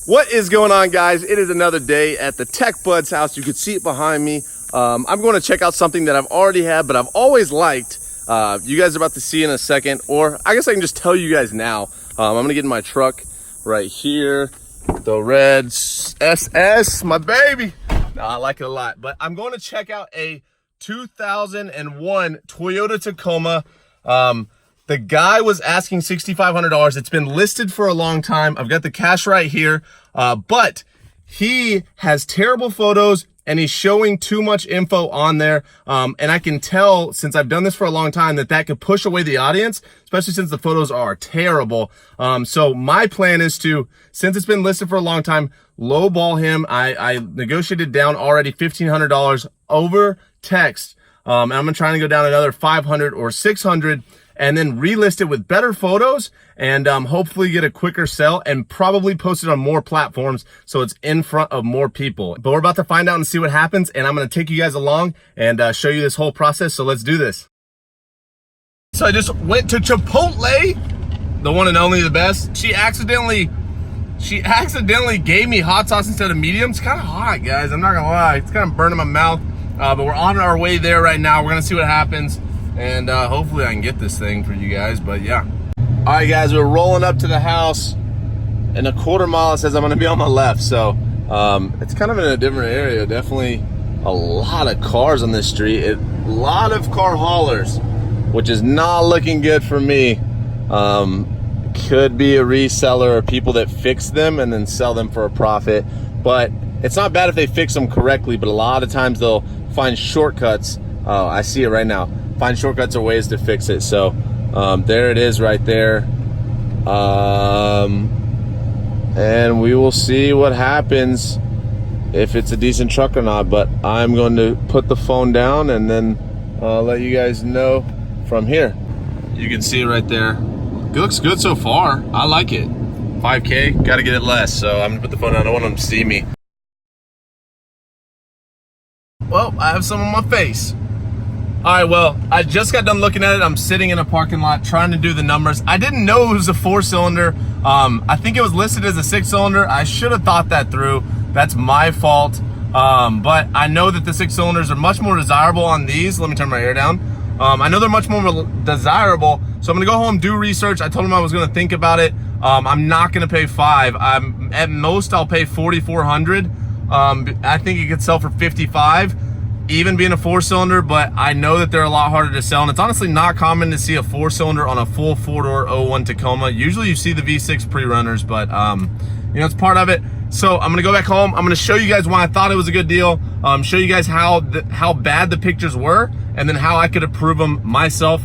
What is going on, guys? It is another day at the Tech Bud's house. You can see it behind me. I'm going to check out something that I've already had, but I've always liked. You guys are about to see in a second, or I guess I can just tell you guys now. I'm going to get in my truck right here. The red SS, my baby. No, I like it a lot, but I'm going to check out a 2001 Toyota Tacoma. The guy was asking $6,500. It's been listed for a long time. I've got the cash right here, but he has terrible photos and he's showing too much info on there. And I can tell, since I've done this for a long time, that could push away the audience, especially since the photos are terrible. So my plan is to, since it's been listed for a long time, lowball him. I negotiated down already $1,500 over text. And I'm trying to go down another 500 or 600 and then relist it with better photos and hopefully get a quicker sell and probably post it on more platforms so it's in front of more people. But we're about to find out and see what happens, and I'm going to take you guys along and show you this whole process. So let's do this. So I just went to Chipotle, the one and only, the best. She accidentally gave me hot sauce instead of medium. It's kind of hot, guys. I'm not gonna lie. It's kind of burning my mouth. But we're on our way there right now. We're gonna see what happens. And hopefully I can get this thing for you guys, but yeah. All right, guys, we're rolling up to the house. In a quarter mile, it says I'm gonna be on my left. So it's kind of in a different area. Definitely a lot of cars on this street. A lot of car haulers, which is not looking good for me. Could be a reseller or people that fix them and then sell them for a profit. But it's not bad if they fix them correctly, but a lot of times they'll find shortcuts. Oh, I see it right now. Find shortcuts or ways to fix it. So there it is right there. And we will see what happens if it's a decent truck or not. But I'm going to put the phone down and then let you guys know from here. You can see it right there. It looks good so far. I like it. 5K, got to get it less. So I'm going to put the phone down. I don't want them to see me. Well, I have some on my face. All right, well, I just got done looking at it. I'm sitting in a parking lot trying to do the numbers. I didn't know it was a 4-cylinder. I think it was listed as a 6-cylinder. I should have thought that through. That's my fault. But I know that the 6-cylinders are much more desirable on these. Let me turn my air down. I know they're much more desirable. So I'm gonna go home, do research. I told him I was gonna think about it. I'm not gonna pay $5. At most, I'll pay $4,400. I think it could sell for $55. Even being a 4-cylinder, but I know that they're a lot harder to sell, and it's honestly not common to see a 4-cylinder on a full 4-door 01 Tacoma. Usually you see the V6 pre-runners, but you know, it's part of it. So I'm gonna go back home. I'm gonna show you guys why I thought it was a good deal, show you guys how bad the pictures were, and then how I could approve them myself,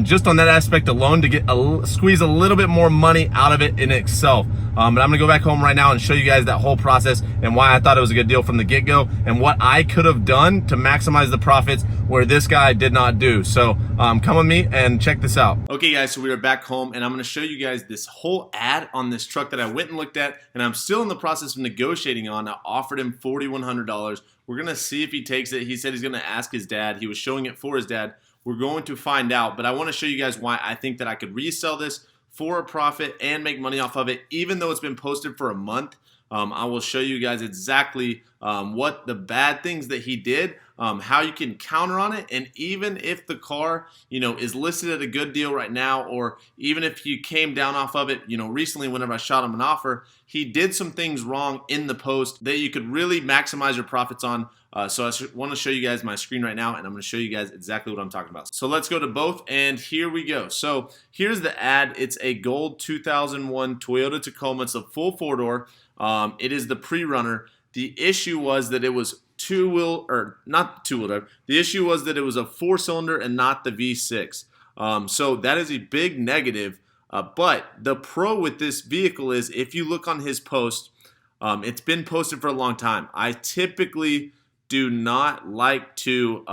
just on that aspect alone, to get squeeze a little bit more money out of it in itself. But I'm gonna go back home right now and show you guys that whole process and why I thought it was a good deal from the get-go and what I could have done to maximize the profits where this guy did not do. So come with me and check this out. Okay, guys, so we are back home and I'm gonna show you guys this whole ad on this truck that I went and looked at, and I'm still in the process of negotiating on. I offered him $4,100. We're gonna see if he takes it. He said he's gonna ask his dad. He was showing it for his dad. We're going to find out, but I want to show you guys why I think that I could resell this for a profit and make money off of it, even though it's been posted for a month. I will show you guys exactly what the bad things that he did, how you can counter on it, and even if the car, you know, is listed at a good deal right now, or even if you came down off of it, you know, recently whenever I shot him an offer, he did some things wrong in the post that you could really maximize your profits on. So I want to show you guys my screen right now, and I'm going to show you guys exactly what I'm talking about. So let's go to both, and here we go. So here's the ad. It's a gold 2001 Toyota Tacoma. It's a full 4-door. It is the pre-runner. The issue was that it was not two-wheel drive. The issue was that it was a 4-cylinder and not the V6. So that is a big negative. But the pro with this vehicle is, if you look on his post, it's been posted for a long time. I typically do not like to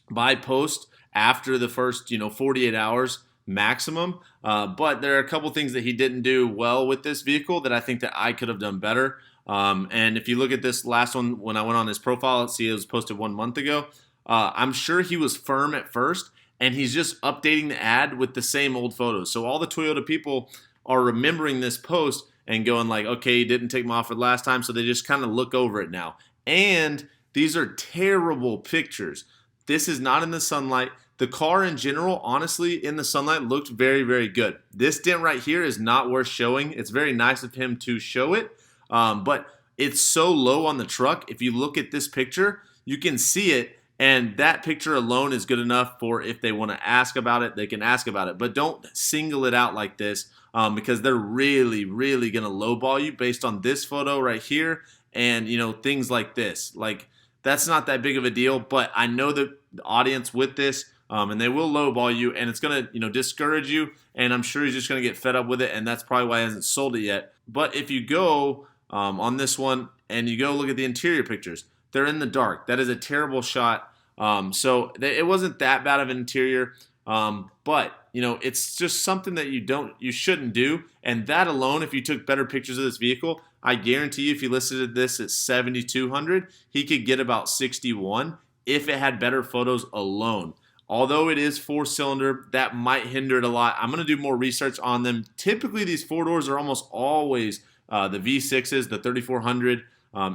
buy post after the first 48 hours maximum, but there are a couple things that he didn't do well with this vehicle that I think that I could have done better. And if you look at this last one, when I went on his profile, see it was posted 1 month ago. I'm sure he was firm at first, and he's just updating the ad with the same old photos. So all the Toyota people are remembering this post and going like, okay, you didn't take my offer last time, so they just kind of look over it now. And these are terrible pictures. This is not in the sunlight. The car in general, honestly, in the sunlight looked very, very good. This dent right here is not worth showing. It's very nice of him to show it, but it's so low on the truck. If you look at this picture, you can see it, and that picture alone is good enough for if they want to ask about it, they can ask about it. But don't single it out like this because they're really, really going to lowball you based on this photo right here and, you know, things like this. Like, that's not that big of a deal, but I know the audience with this, and they will lowball you, and it's going to, you know, discourage you, and I'm sure he's just going to get fed up with it, and that's probably why he hasn't sold it yet. But if you go on this one and you go look at the interior pictures, they're in the dark. That is a terrible shot. So it wasn't that bad of an interior, but you know, it's just something that you shouldn't do. And that alone, if you took better pictures of this vehicle, I guarantee you, if you listed this at 7,200, he could get about 61 if it had better photos alone. Although it is 4-cylinder, that might hinder it a lot. I'm going to do more research on them. Typically, these 4-doors are almost always the V6s, the 3400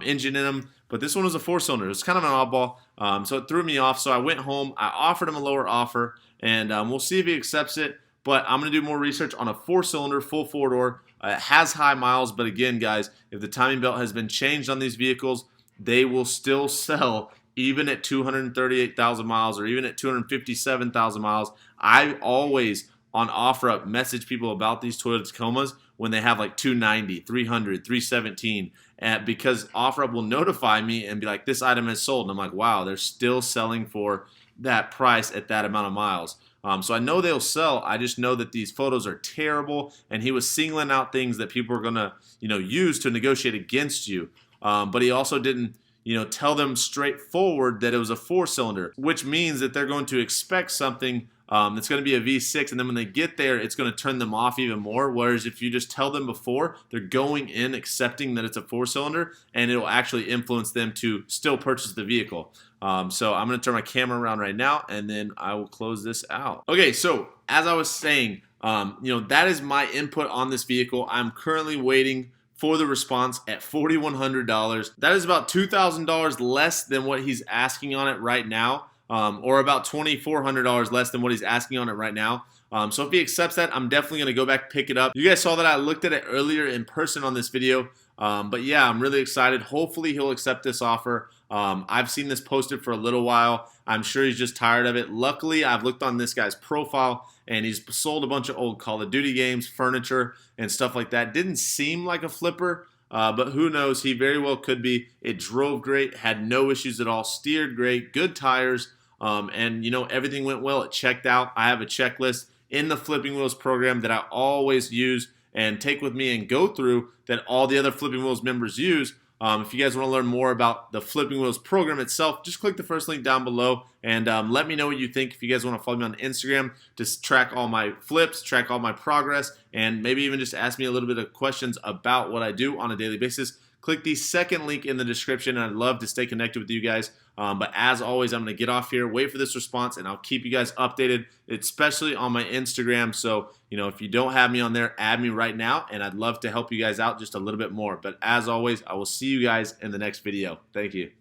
engine in them. But this one was a 4-cylinder. It's kind of an oddball, so it threw me off. So I went home. I offered him a lower offer, and we'll see if he accepts it. But I'm going to do more research on a 4-cylinder, full 4-door. It has high miles, but again, guys, if the timing belt has been changed on these vehicles, they will still sell even at 238,000 miles or even at 257,000 miles. I always, on Offerup, message people about these Toyota Tacomas when they have like 290, 300, 317, because Offerup will notify me and be like, this item is sold. And I'm like, wow, they're still selling for that price at that amount of miles. So I know they'll sell. I just know that these photos are terrible, and he was singling out things that people are going to, you know, use to negotiate against you. But he also didn't, you know, tell them straightforward that it was a 4-cylinder, which means that they're going to expect something that's going to be a V6, and then when they get there, it's going to turn them off even more. Whereas if you just tell them before, they're going in accepting that it's a 4-cylinder, and it'll actually influence them to still purchase the vehicle. So I'm going to turn my camera around right now, and then I will close this out. Okay, so as I was saying, you know, that is my input on this vehicle. I'm currently waiting for the response at $4,100. That is about $2,000 less than what he's asking on it right now, or about $2,400 less than what he's asking on it right now. So if he accepts that, I'm definitely going to go back, pick it up. You guys saw that I looked at it earlier in person on this video. But yeah, I'm really excited. Hopefully he'll accept this offer. I've seen this posted for a little while. I'm sure he's just tired of it. Luckily, I've looked on this guy's profile, and he's sold a bunch of old Call of Duty games, furniture, and stuff like that. Didn't seem like a flipper, but who knows? He very well could be. It drove great, had no issues at all, steered great, good tires, and you know, everything went well. It checked out. I have a checklist in the Flipping Wheels program that I always use and take with me and go through that all the other Flipping Wheels members use. If you guys want to learn more about the Flipping Wheels program itself, just click the first link down below and let me know what you think. If you guys want to follow me on Instagram to track all my flips, track all my progress, and maybe even just ask me a little bit of questions about what I do on a daily basis, click the second link in the description, and I'd love to stay connected with you guys. But as always, I'm going to get off here, wait for this response, and I'll keep you guys updated, especially on my Instagram. So, you know, if you don't have me on there, add me right now, and I'd love to help you guys out just a little bit more. But as always, I will see you guys in the next video. Thank you.